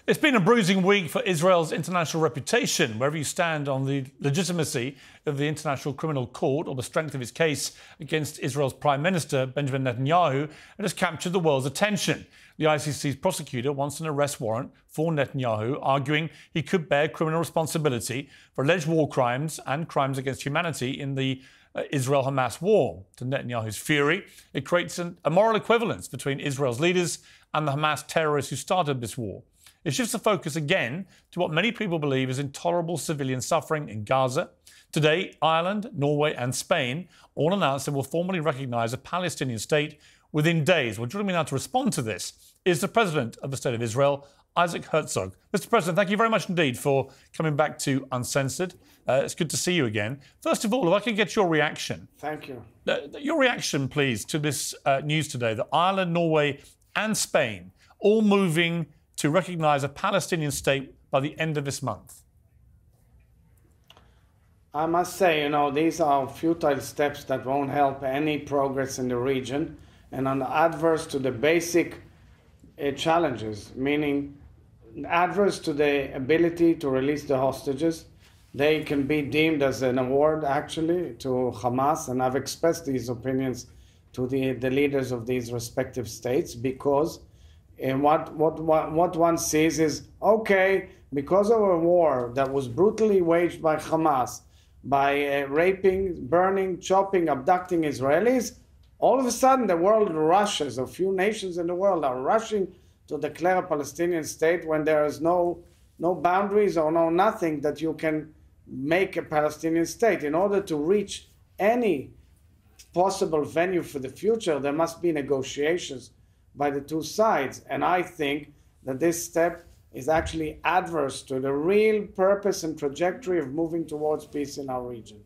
It's been a bruising week for Israel's international reputation. Wherever you stand on the legitimacy of the International Criminal Court or the strength of its case against Israel's Prime Minister, Benjamin Netanyahu, it has captured the world's attention. The ICC's prosecutor wants an arrest warrant for Netanyahu, arguing he could bear criminal responsibility for alleged war crimes and crimes against humanity in the Israel-Hamas war. To Netanyahu's fury, it creates a moral equivalence between Israel's leaders and the Hamas terrorists who started this war. It shifts the focus again to what many people believe is intolerable civilian suffering in Gaza. Today, Ireland, Norway and Spain all announced they will formally recognise a Palestinian state within days. Well, joining me now to respond to this is the President of the State of Israel, Isaac Herzog. Mr. President, thank you very much indeed for coming back to Uncensored. It's good to see you again. First of all, if I could get your reaction. Thank you. Your reaction, please, to this news today that Ireland, Norway and Spain all moving to recognise a Palestinian state by the end of this month. I must say, these are futile steps that won't help any progress in the region and are adverse to the basic challenges, meaning adverse to the ability to release the hostages. They can be deemed as an award, actually, to Hamas, and I've expressed these opinions to the leaders of these respective states, because what one sees is, okay, because of a war that was brutally waged by Hamas, by raping, burning, chopping, abducting Israelis, all of a sudden the world rushes, a few nations in the world are rushing to declare a Palestinian state when there is no boundaries or nothing that you can make a Palestinian state. In order to reach any possible venue for the future, there must be negotiations by the two sides. And I think that this step is actually adverse to the real purpose and trajectory of moving towards peace in our region.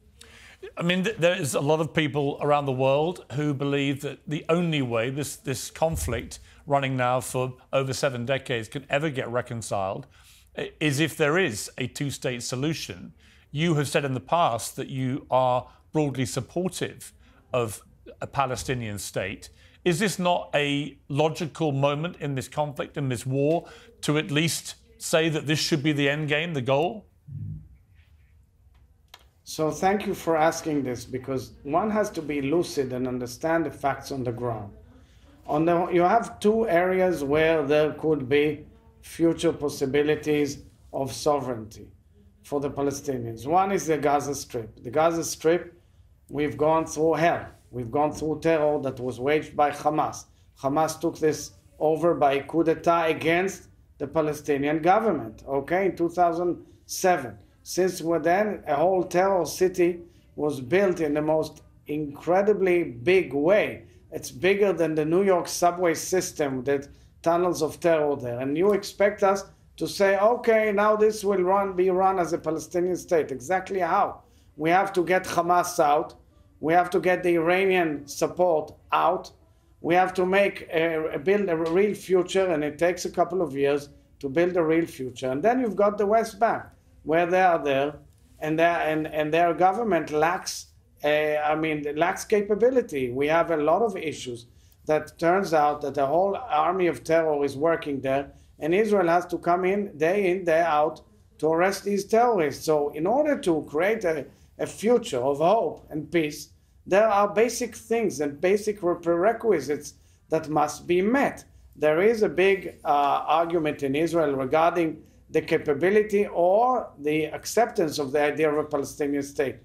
I mean, there is a lot of people around the world who believe that the only way this conflict, running now for over 7 decades, can ever get reconciled is if there is a two-state solution. You have said in the past that you are broadly supportive of a Palestinian state. Is this not a logical moment in this conflict, in this war, to at least say that this should be the end game, the goal? So thank you for asking this, because one has to be lucid and understand the facts on the ground. You have two areas where there could be future possibilities of sovereignty for the Palestinians. One is the Gaza Strip. The Gaza Strip, we've gone through hell. We've gone through terror that was waged by Hamas. Hamas took this over by coup d'etat against the Palestinian government, okay, in 2007. Since then, a whole terror city was built in the most incredibly big way. It's bigger than the New York subway system, the tunnels of terror there. And you expect us to say, okay, now this will be run as a Palestinian state. Exactly how? We have to get Hamas out. We have to get the Iranian support out. We have to build a real future, and it takes a couple of years to build a real future. And then you've got the West Bank, where they are there, and their government lacks capability. We have a lot of issues that turns out that a whole army of terror is working there, and Israel has to come in, day out, to arrest these terrorists. So in order to create a future of hope and peace, there are basic things and basic prerequisites that must be met. There is a big argument in Israel regarding the capability or the acceptance of the idea of a Palestinian state,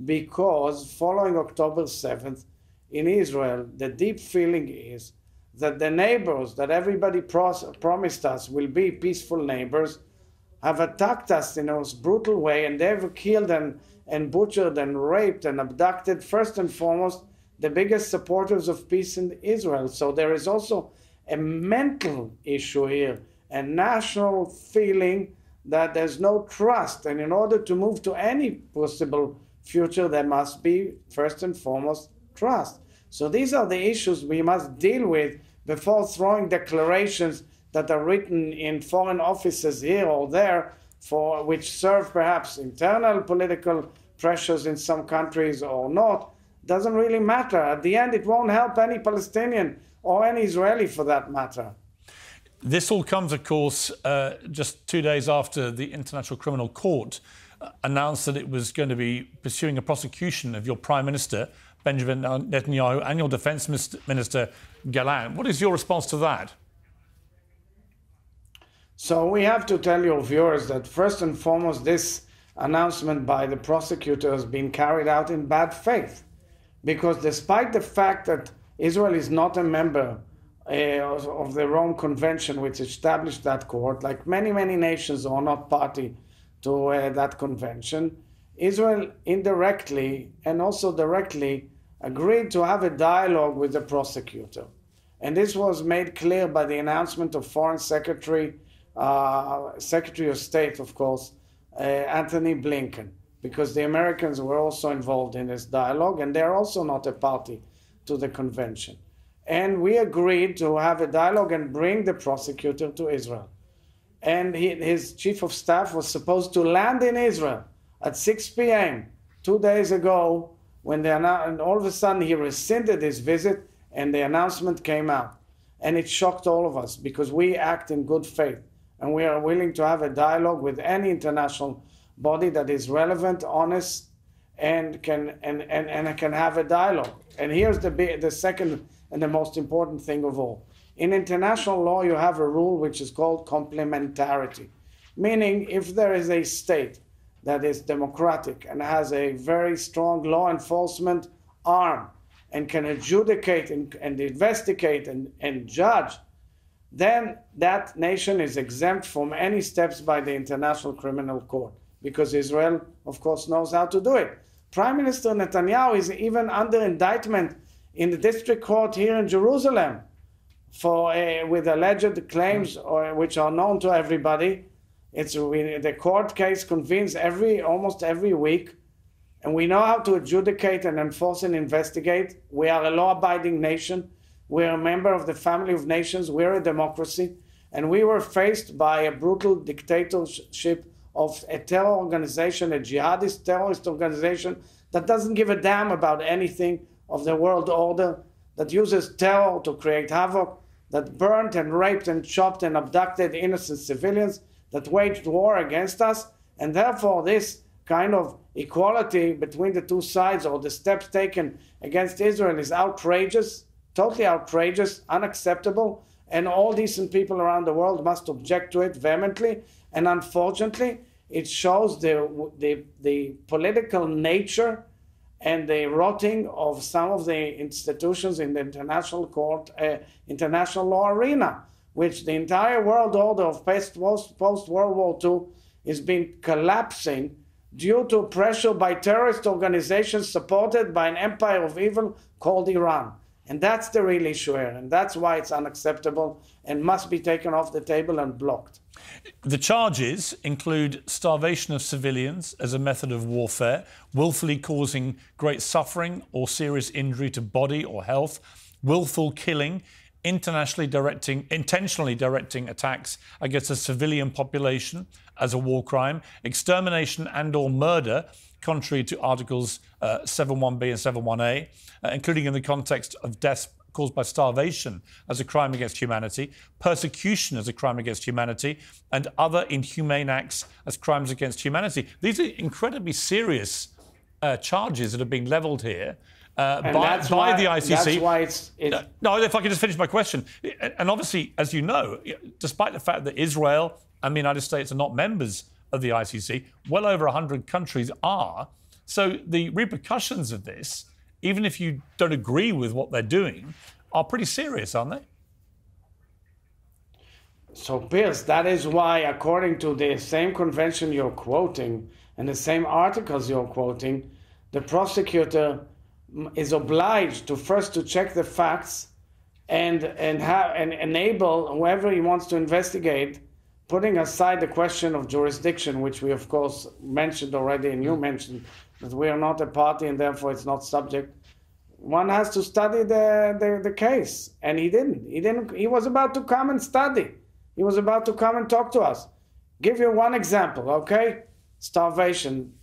because following October 7th in Israel, the deep feeling is that the neighbors that everybody promised us will be peaceful neighbors have attacked us in a most brutal way, and they've killed and butchered and raped and abducted, first and foremost, the biggest supporters of peace in Israel. So there is also a mental issue here, a national feeling that there's no trust. And in order to move to any possible future, there must be, first and foremost, trust. So these are the issues we must deal with before throwing declarations that are written in foreign offices here or there, which serve perhaps internal political pressures in some countries or not. Doesn't really matter. At the end, it won't help any Palestinian or any Israeli for that matter. This all comes, of course, just 2 days after the International Criminal Court announced that it was going to be pursuing a prosecution of your Prime Minister, Benjamin Netanyahu, and your Defence Minister, Gallant. What is your response to that? So we have to tell your viewers that first and foremost, this announcement by the prosecutor has been carried out in bad faith. Because despite the fact that Israel is not a member of the Rome Convention, which established that court, like many, many nations are not party to that convention, Israel indirectly and also directly agreed to have a dialogue with the prosecutor. And this was made clear by the announcement of Foreign Secretary of State, of course, Anthony Blinken, because the Americans were also involved in this dialogue, and they're also not a party to the convention. And we agreed to have a dialogue and bring the prosecutor to Israel. And his chief of staff was supposed to land in Israel at 6 p.m. 2 days ago, and all of a sudden he rescinded his visit and the announcement came out. And it shocked all of us because we act in good faith and we are willing to have a dialogue with any international body that is relevant, honest, and can have a dialogue. And here's the second and the most important thing of all. In international law, you have a rule which is called complementarity, meaning if there is a state that is democratic and has a very strong law enforcement arm and can adjudicate and investigate and judge, then that nation is exempt from any steps by the International Criminal Court, because Israel, of course, knows how to do it. Prime Minister Netanyahu is even under indictment in the district court here in Jerusalem with alleged claims which are known to everybody. The court case convenes almost every week, and we know how to adjudicate and enforce and investigate. We are a law-abiding nation. We're a member of the family of nations. We're a democracy. And we were faced by a brutal dictatorship of a terror organization, a jihadist terrorist organization that doesn't give a damn about anything of the world order, that uses terror to create havoc, that burnt and raped and chopped and abducted innocent civilians, that waged war against us. And therefore, this kind of equality between the two sides, or the steps taken against Israel, is outrageous, totally outrageous, unacceptable, and all decent people around the world must object to it vehemently. And unfortunately, it shows the political nature and the rotting of some of the institutions in the international law arena, which the entire world order of post-World War II is been collapsing due to pressure by terrorist organizations supported by an empire of evil called Iran. And that's the real issue here, and that's why it's unacceptable and must be taken off the table and blocked. The charges include starvation of civilians as a method of warfare, willfully causing great suffering or serious injury to body or health, willful killing, intentionally directing attacks against a civilian population as a war crime, extermination and or murder, contrary to Articles 7.1b and 7.1a, including in the context of deaths caused by starvation as a crime against humanity, persecution as a crime against humanity, and other inhumane acts as crimes against humanity. These are incredibly serious charges that have been levelled here by the ICC. That's why it's... No, if I could just finish my question. And obviously, as you know, despite the fact that Israel and the United States are not members of the ICC, well over 100 countries are. So the repercussions of this, even if you don't agree with what they're doing, are pretty serious, aren't they? So, Piers, that is why, according to the same convention you're quoting and the same articles you're quoting, the prosecutor is obliged to first to check the facts and enable whoever he wants to investigate, putting aside the question of jurisdiction, which we, of course, mentioned already, and you mentioned that we are not a party and therefore it's not subject. One has to study the case, and he didn't. He was about to come and study. He was about to come and talk to us. Give you one example, okay? Starvation.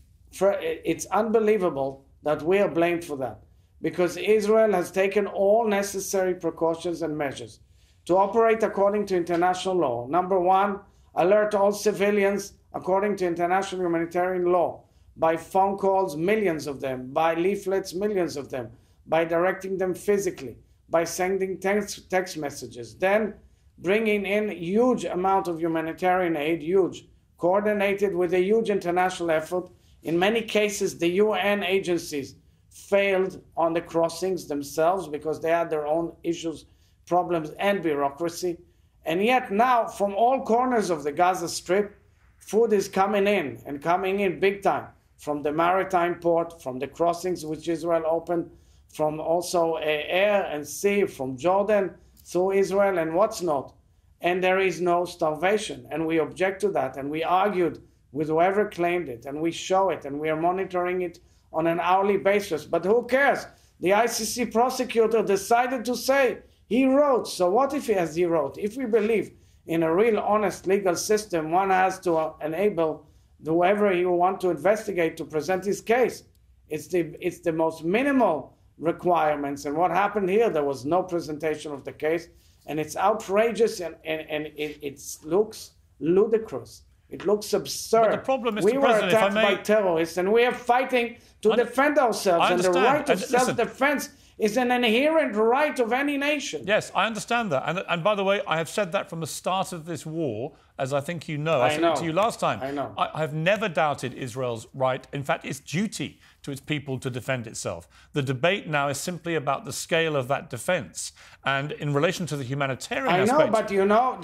It's unbelievable that we are blamed for that, because Israel has taken all necessary precautions and measures. to operate according to international law. Number one, alert all civilians according to international humanitarian law, by phone calls, millions of them, by leaflets, millions of them, by directing them physically, by sending text messages, then bringing in huge amount of humanitarian aid, huge, coordinated with a huge international effort. In many cases, the UN agencies failed on the crossings themselves because they had their own issues, problems, and bureaucracy. And yet now, from all corners of the Gaza Strip, food is coming in, and coming in big time, from the maritime port, from the crossings which Israel opened, from also air and sea, from Jordan through Israel and what's not. And there is no starvation. And we object to that. And we argued with whoever claimed it. And we show it. And we are monitoring it on an hourly basis. But who cares? The ICC prosecutor decided to say he wrote. So what if he wrote? If we believe in a real honest legal system, one has to enable whoever you want to investigate to present his case. It's the most minimal requirements. And what happened here, there was no presentation of the case. And it's outrageous, and it looks ludicrous. It looks absurd. But the problem, Mr. We were President, attacked by terrorists, and we are fighting to defend ourselves. And the right of self-defense is an inherent right of any nation. Yes, I understand that. And by the way, I have said that from the start of this war, as I think you know. I said it to you last time. I know. I have never doubted Israel's right, in fact, its duty to its people to defend itself. The debate now is simply about the scale of that defence. And in relation to the humanitarian aspect... I know, but do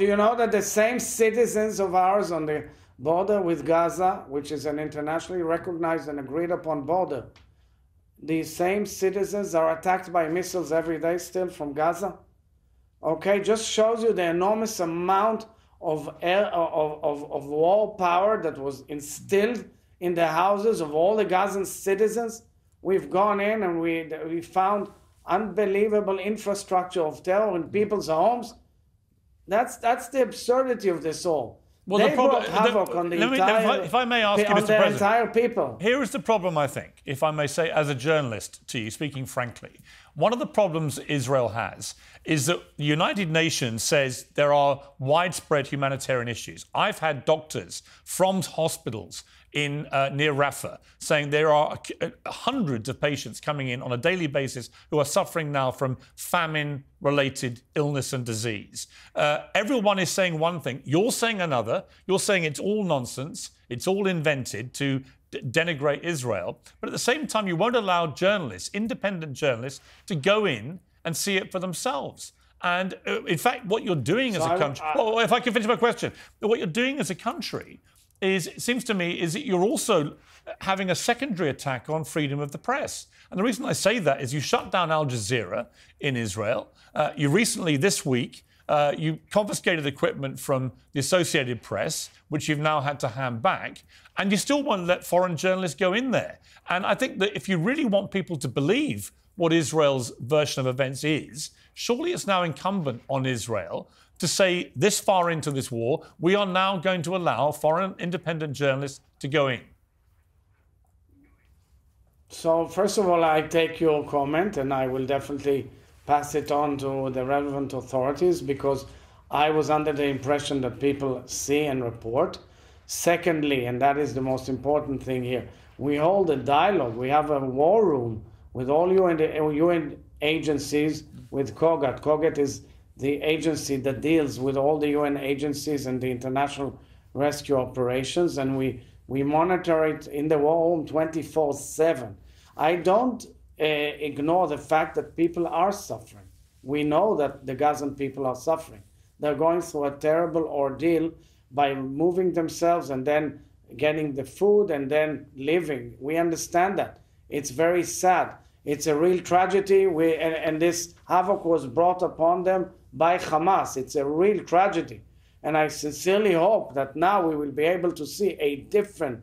you know that the same citizens of ours on the border with Gaza, which is an internationally recognized and agreed upon border, these same citizens are attacked by missiles every day still from Gaza? Okay, just shows you the enormous amount of war power that was instilled in the houses of all the Gazan citizens. We've gone in and we found unbelievable infrastructure of terror in people's homes. That's the absurdity of this all. Well, they brought havoc on the entire people. Here is the problem, I think, if I may say, as a journalist to you, speaking frankly. One of the problems Israel has is that the United Nations says there are widespread humanitarian issues. I've had doctors from hospitals in near Rafah saying there are hundreds of patients coming in on a daily basis who are suffering now from famine-related illness and disease. Everyone is saying one thing. You're saying another. You're saying it's all nonsense. It's all invented to denigrate Israel. But at the same time, you won't allow journalists, independent journalists, to go in and see it for themselves. And in fact, what you're doing as a country... Well, if I can finish my question. What you're doing as a country is, it seems to me, is that you're also having a secondary attack on freedom of the press. And the reason I say that is you shut down Al Jazeera in Israel. You recently, this week, you confiscated equipment from the Associated Press, which you've now had to hand back, and you still won't let foreign journalists go in there. And I think that if you really want people to believe what Israel's version of events is, surely it's now incumbent on Israel to say this far into this war, we are now going to allow foreign independent journalists to go in. So first of all, I take your comment and I will definitely pass it on to the relevant authorities because I was under the impression that people see and report. Secondly, and that is the most important thing here, we hold a dialogue. We have a war room with all UN agencies, with COGAT. COGAT is the agency that deals with all the UN agencies and the international rescue operations, and we monitor it in the war room 24/7. I don't ignore the fact that people are suffering. We know that the Gazan people are suffering. They're going through a terrible ordeal by moving themselves and then getting the food and then living. We understand that. It's very sad. It's a real tragedy, and this havoc was brought upon them by Hamas. It's a real tragedy. And I sincerely hope that now we will be able to see a different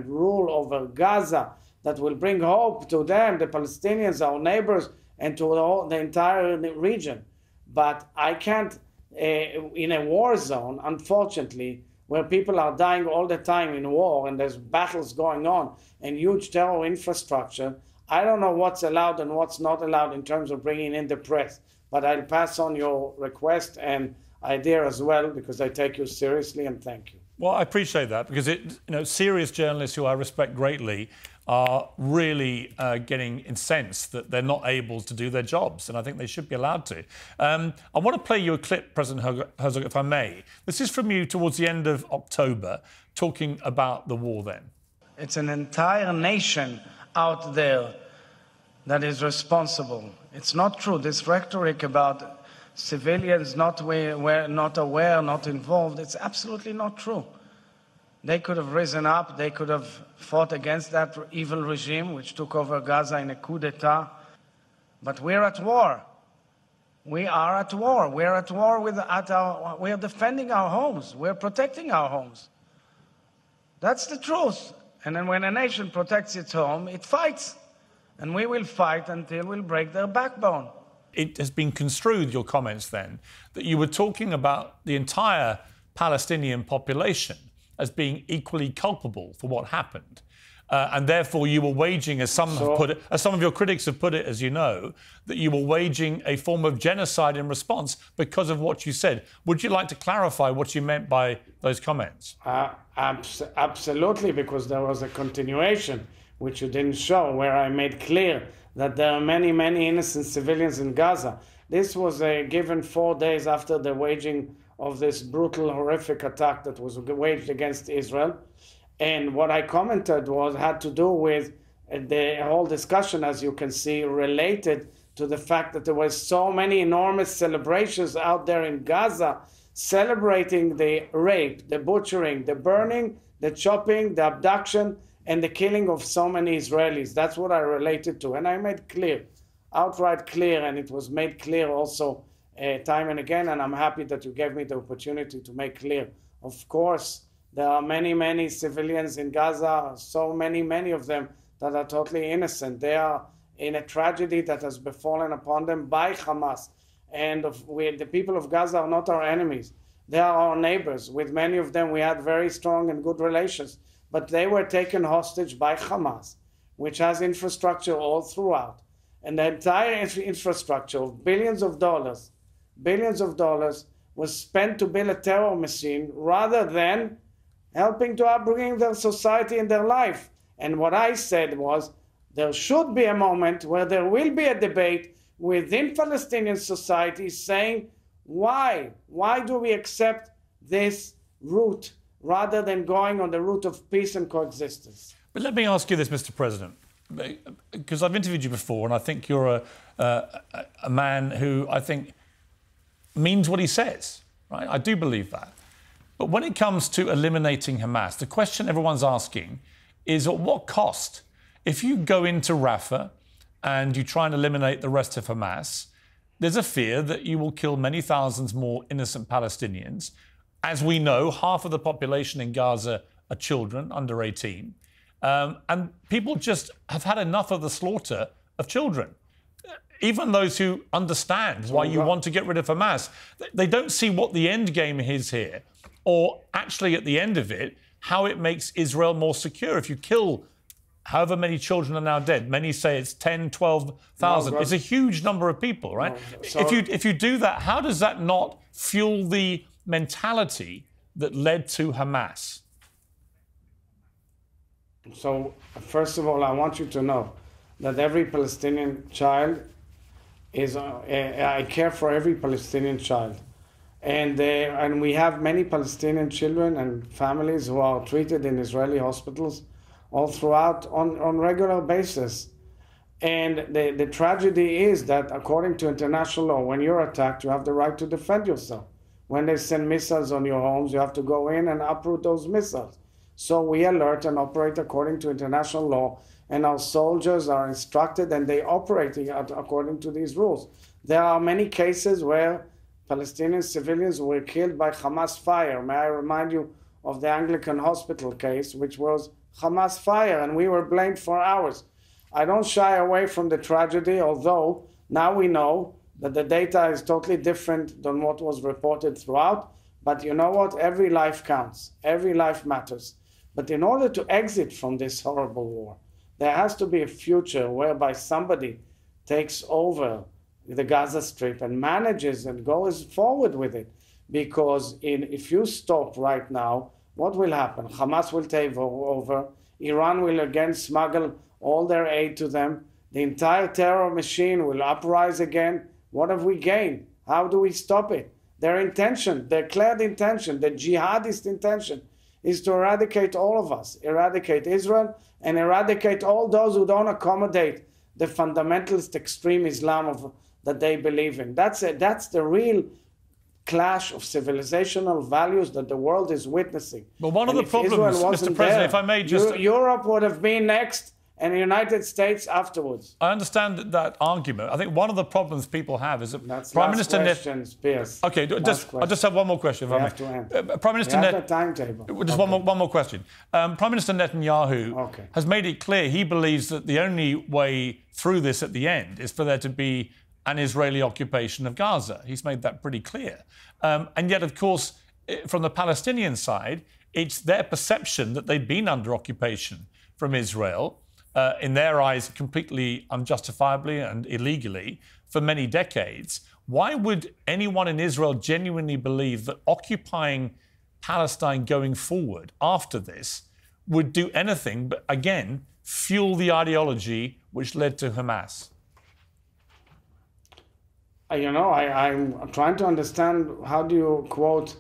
rule over Gaza that will bring hope to them, the Palestinians, our neighbors, and to the entire region. But I can't, in a war zone, unfortunately, where people are dying all the time in war and there's battles going on and huge terror infrastructure, I don't know what's allowed and what's not allowed in terms of bringing in the press. But I'll pass on your request and idea as well, because I take you seriously, and thank you. Well, I appreciate that, because serious journalists who I respect greatly are really getting incensed that they're not able to do their jobs, and I think they should be allowed to. I want to play you a clip, President Herzog, if I may. This is from you towards the end of October, talking about the war then. It's an entire nation out there that is responsible. It's not true. This rhetoric about civilians not aware, not involved, it's absolutely not true. They could have risen up, they could have fought against that evil regime which took over Gaza in a coup d'etat. But we're at war. We are at war. We're at war we're defending our homes. We're protecting our homes. That's the truth. And then when a nation protects its home, it fights. And we will fight until we'll break their backbone. It has been construed, your comments then, that you were talking about the entire Palestinian population as being equally culpable for what happened. And therefore you were waging, as some of your critics have put it, as you know, that you were waging a form of genocide in response because of what you said. Would you like to clarify what you meant by those comments? Absolutely, because there was a continuation, which you didn't show, where I made clear that there are many, many innocent civilians in Gaza. This was given 4 days after the waging of this brutal, horrific attack that was waged against Israel. And what I commented had to do with the whole discussion, as you can see, related to the fact that there were so many enormous celebrations out there in Gaza, celebrating the rape, the butchering, the burning, the chopping, the abduction, and the killing of so many Israelis. That's what I related to. And I made clear, outright clear, and it was made clear also time and again, and I'm happy that you gave me the opportunity to make clear. Of course, there are many, many civilians in Gaza, so many of them that are totally innocent. They are in a tragedy that has befallen upon them by Hamas. And the people of Gaza are not our enemies. They are our neighbors. With many of them, we had very strong and good relations. But they were taken hostage by Hamas, which has infrastructure all throughout. And the entire infrastructure of billions of dollars was spent to build a terror machine rather than helping to upbring their society and their life. And what I said was, there should be a moment where there will be a debate within Palestinian society saying, why? Why do we accept this route rather than going on the route of peace and coexistence? But let me ask you this, Mr. President, because I've interviewed you before, and I think you're a man who I think means what he says, right? I do believe that. But when it comes to eliminating Hamas, the question everyone's asking is, at what cost? If you go into Rafah and you try and eliminate the rest of Hamas, there's a fear that you will kill many thousands more innocent Palestinians. As we know, half of the population in Gaza are children under 18. And people just have had enough of the slaughter of children. Even those who understand why you want to get rid of Hamas, they don't see what the end game is here, or actually at the end of it, how it makes Israel more secure. If you kill however many children are now dead, many say it's 10, 12,000. It's a huge number of people, right? If you do that, how does that not fuel the mentality that led to Hamas? So, first of all, I want you to know that every Palestinian child I care for every Palestinian child. And we have many Palestinian children and families who are treated in Israeli hospitals all throughout on regular basis. And the tragedy is that according to international law, when you're attacked, you have the right to defend yourself. When they send missiles on your homes, you have to go in and uproot those missiles. So we alert and operate according to international law, and our soldiers are instructed and they operate according to these rules. There are many cases where Palestinian civilians were killed by Hamas fire. May I remind you of the Anglican hospital case, which was Hamas fire, and we were blamed for hours. I don't shy away from the tragedy, although now we know that the data is totally different than what was reported throughout. But you know what? Every life counts. Every life matters. But in order to exit from this horrible war, there has to be a future whereby somebody takes over the Gaza Strip and manages and goes forward with it. Because if you stop right now, what will happen? Hamas will take over. Iran will again smuggle all their aid to them. The entire terror machine will uprise again. What have we gained? How do we stop it? Their intention, their declared intention, the jihadist intention, is to eradicate all of us, eradicate Israel, and eradicate all those who don't accommodate the fundamentalist extreme Islam that they believe in. That's the real clash of civilizational values that the world is witnessing. But one of the problems, Mr. President, if I may just... Europe would have been next, and the United States afterwards. I understand that argument. I think one of the problems people have is that Prime Minister Piers. Okay, I just have one more question. We have to end. Prime Minister timetable. Just one more question. Prime Minister Netanyahu has made it clear he believes that the only way through this at the end is for there to be an Israeli occupation of Gaza. He's made that pretty clear. And yet, of course, from the Palestinian side, it's their perception that they've been under occupation from Israel, in their eyes, completely unjustifiably and illegally for many decades. Why would anyone in Israel genuinely believe that occupying Palestine going forward after this would do anything but, again, fuel the ideology which led to Hamas? I'm trying to understand how do you quote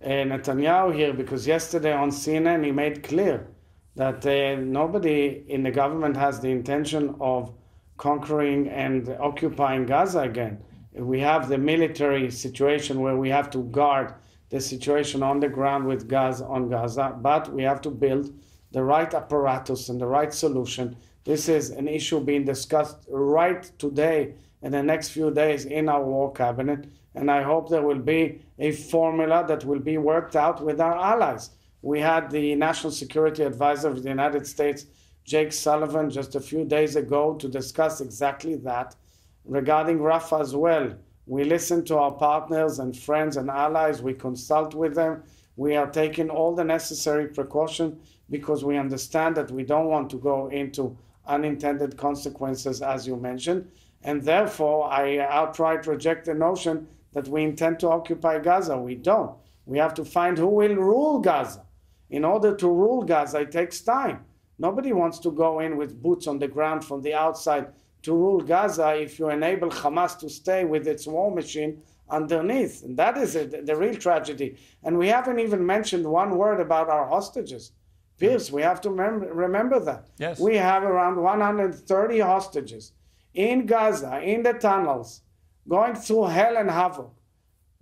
Netanyahu here, because yesterday on CNN he made clear that nobody in the government has the intention of conquering and occupying Gaza again. We have the military situation where we have to guard the situation on the ground with Gaza, but we have to build the right apparatus and the right solution. This is an issue being discussed right today in the next few days in our war cabinet, and I hope there will be a formula that will be worked out with our allies. We had the National Security Advisor of the United States, Jake Sullivan, just a few days ago to discuss exactly that. Regarding Rafah as well, we listen to our partners and friends and allies. We consult with them. We are taking all the necessary precautions because we understand that we don't want to go into unintended consequences, as you mentioned. And therefore, I outright reject the notion that we intend to occupy Gaza. We don't. We have to find who will rule Gaza. In order to rule Gaza, it takes time. Nobody wants to go in with boots on the ground from the outside to rule Gaza if you enable Hamas to stay with its war machine underneath. And that is the real tragedy. And we haven't even mentioned one word about our hostages. Piers, we have to remember that. Yes. We have around 130 hostages in Gaza, in the tunnels, going through hell and havoc.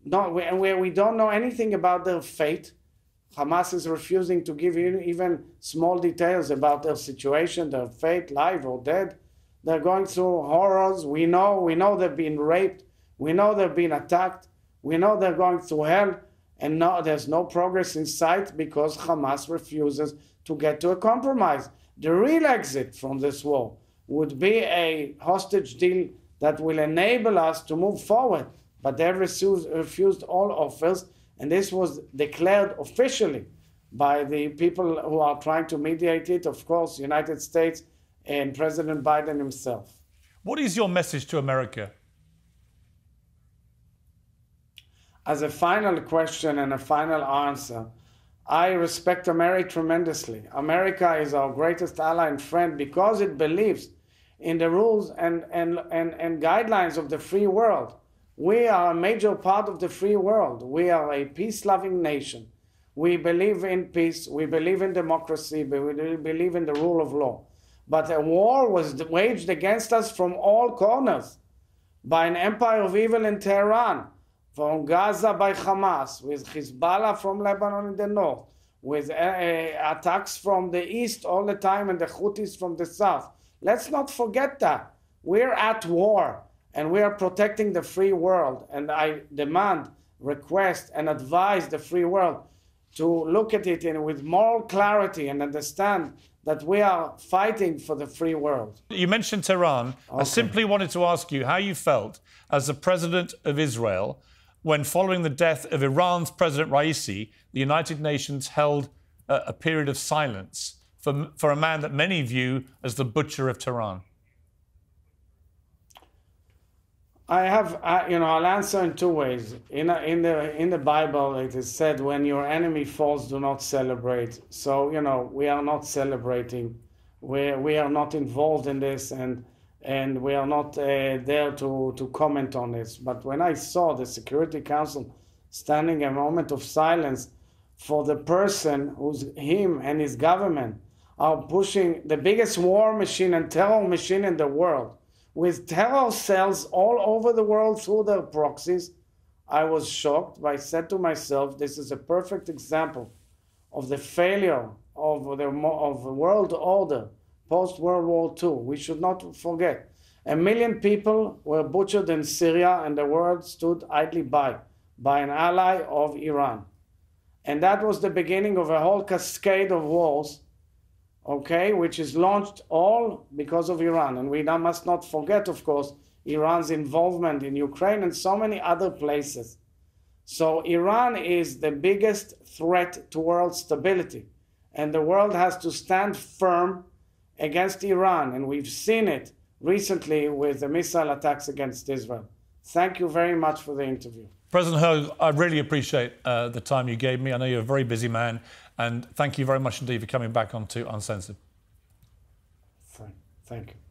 Where we don't know anything about their fate. Hamas is refusing to give even small details about their situation, their fate, live or dead. They're going through horrors. We know they've been raped. We know they've been attacked. We know they're going through hell. And no, there's no progress in sight because Hamas refuses to get to a compromise. The real exit from this war would be a hostage deal that will enable us to move forward. But they refused all offers. And this was declared officially by the people who are trying to mediate it, of course, United States and President Biden himself. What is your message to America? As a final question and a final answer, I respect America tremendously. America is our greatest ally and friend because it believes in the rules and guidelines of the free world. We are a major part of the free world. We are a peace-loving nation. We believe in peace. We believe in democracy. We believe in the rule of law. But a war was waged against us from all corners by an empire of evil in Tehran, from Gaza by Hamas, with Hezbollah from Lebanon in the north, with attacks from the east all the time and the Houthis from the south. Let's not forget that. We're at war. And we are protecting the free world. And I demand, request, and advise the free world to look at it with moral clarity and understand that we are fighting for the free world. You mentioned Tehran. Okay. I simply wanted to ask you how you felt as the president of Israel when, following the death of Iran's President Raisi, the United Nations held a period of silence for a man that many view as the butcher of Tehran. I'll answer in two ways. In the Bible, it is said, when your enemy falls, do not celebrate. So, we are not celebrating. We are not involved in this, and we are not there to comment on this. But when I saw the Security Council standing a moment of silence for the person who's him and his government are pushing the biggest war machine and terror machine in the world, with terror cells all over the world through their proxies, I was shocked. I said to myself, this is a perfect example of the failure of the world order post-World War II. We should not forget. 1 million people were butchered in Syria, and the world stood idly by an ally of Iran. And that was the beginning of a whole cascade of wars, okay, which is launched all because of Iran. And we now must not forget, of course, Iran's involvement in Ukraine and so many other places. So Iran is the biggest threat to world stability. And the world has to stand firm against Iran. And we've seen it recently with the missile attacks against Israel. Thank you very much for the interview. President Herzog, I really appreciate the time you gave me. I know you're a very busy man. And thank you very much indeed for coming back onto Uncensored. Thank you.